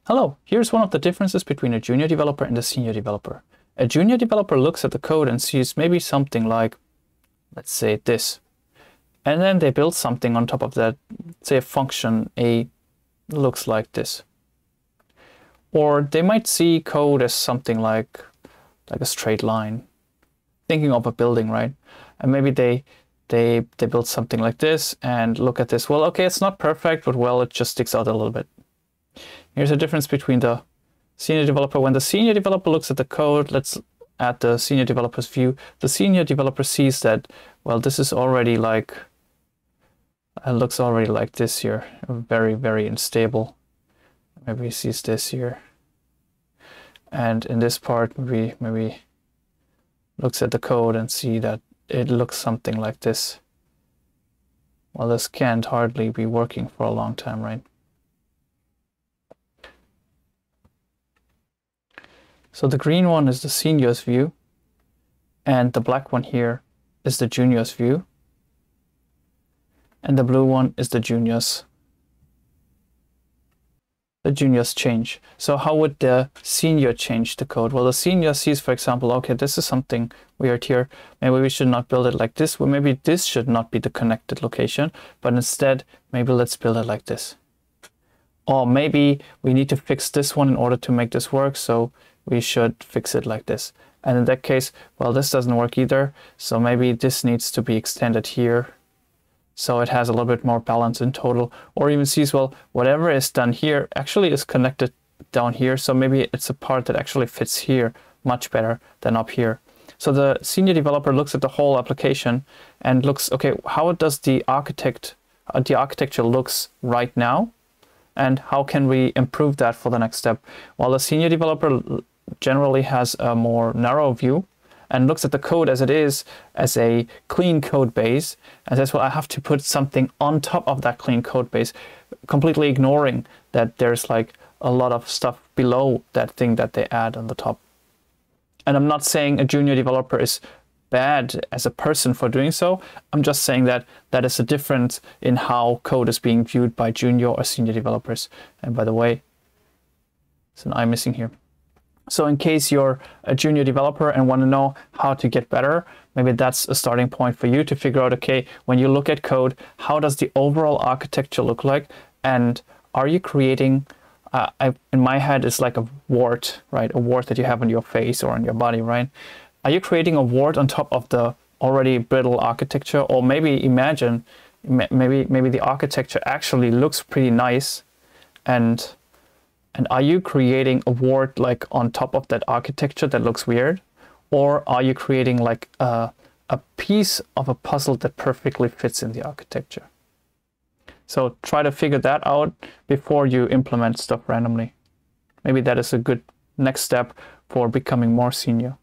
Hello, here's one of the differences between a junior developer and a senior developer. A junior developer looks at the code and sees maybe something like, let's say this. And then they build something on top of that, say a function A looks like this. Or they might see code as something like a straight line, thinking of a building, right? And maybe they build something like this and look at this. Well, okay, it's not perfect, but well, it just sticks out a little bit. Here's a difference between the senior developer. When the senior developer looks at the code, let's add the senior developer's view. The senior developer sees that, well, this is already like, it looks already like this here, very, very unstable. Maybe he sees this here. And in this part, maybe looks at the code and see that it looks something like this. Well, this can't hardly be working for a long time, right? So the green one is the senior's view, and the black one here is the junior's view, and the blue one is the junior's change. So how would the senior change the code? Well, the senior sees, for example, okay, this is something weird here. Maybe we should not build it like this. Well, maybe this should not be the connected location, but instead, maybe let's build it like this. Or maybe we need to fix this one in order to make this work, so we should fix it like this. And in that case, well, this doesn't work either, so maybe this needs to be extended here, so it has a little bit more balance in total. Or even sees, well, whatever is done here actually is connected down here, so maybe it's a part that actually fits here much better than up here. So the senior developer looks at the whole application and looks, okay, how does the architecture looks right now, and how can we improve that for the next step? While the senior developer generally has a more narrow view and looks at the code as it is, as a clean code base, and says, well, I have to put something on top of that clean code base, completely ignoring that there's like a lot of stuff below that thing that they add on the top. And I'm not saying a junior developer is bad as a person for doing so. I'm just saying that that is a difference in how code is being viewed by junior or senior developers. And by the way, there's an I missing here. So in case you're a junior developer and want to know how to get better, maybe that's a starting point for you to figure out, okay, when you look at code, how does the overall architecture look like? And are you creating, in my head, it's like a wart, right? A wart that you have on your face or on your body, right? Are you creating a wart on top of the already brittle architecture? Or maybe imagine, maybe the architecture actually looks pretty nice, and are you creating a wart like on top of that architecture that looks weird? Or are you creating like a piece of a puzzle that perfectly fits in the architecture? So try to figure that out before you implement stuff randomly. Maybe that is a good next step for becoming more senior.